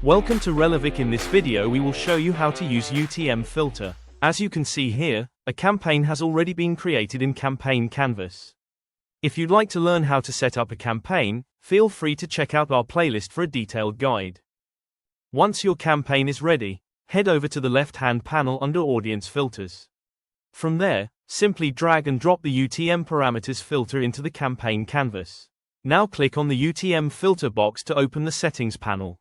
Welcome to Relevic. In this video we will show you how to use UTM Filter. As you can see here, a campaign has already been created in Campaign Canvas. If you'd like to learn how to set up a campaign, feel free to check out our playlist for a detailed guide. Once your campaign is ready, head over to the left-hand panel under Audience Filters. From there, simply drag and drop the UTM parameters filter into the campaign canvas. Now click on the UTM filter box to open the settings panel.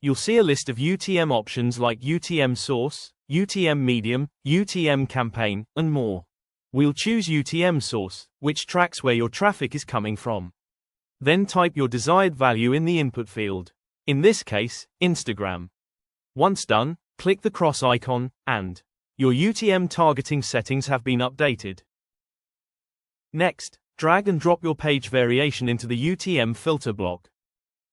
You'll see a list of UTM options like UTM Source, UTM Medium, UTM Campaign, and more. We'll choose UTM Source, which tracks where your traffic is coming from. Then type your desired value in the input field. In this case, Instagram. Once done, click the cross icon, and your UTM targeting settings have been updated. Next, drag and drop your page variation into the UTM filter block.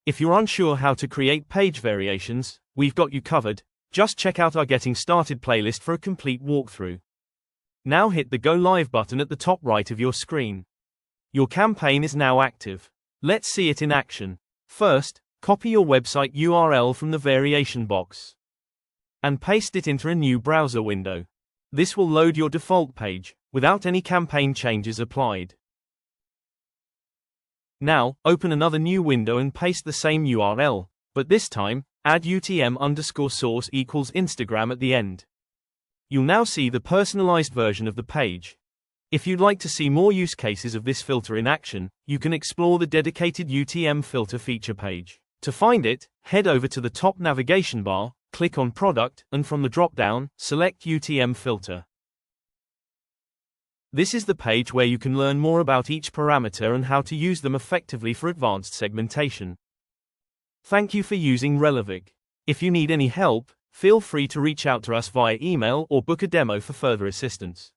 If you're unsure how to create page variations, we've got you covered. Just check out our Getting Started playlist for a complete walkthrough. Now hit the Go Live button at the top right of your screen. Your campaign is now active. Let's see it in action. First, copy your website URL from the variation box and paste it into a new browser window. This will load your default page, without any campaign changes applied. Now, open another new window and paste the same URL, but this time, add UTM_source equals Instagram at the end. You'll now see the personalized version of the page. If you'd like to see more use cases of this filter in action, you can explore the dedicated UTM filter feature page. To find it, head over to the top navigation bar, click on Product, and from the drop-down, select UTM Filter. This is the page where you can learn more about each parameter and how to use them effectively for advanced segmentation. Thank you for using Relevic. If you need any help, feel free to reach out to us via email or book a demo for further assistance.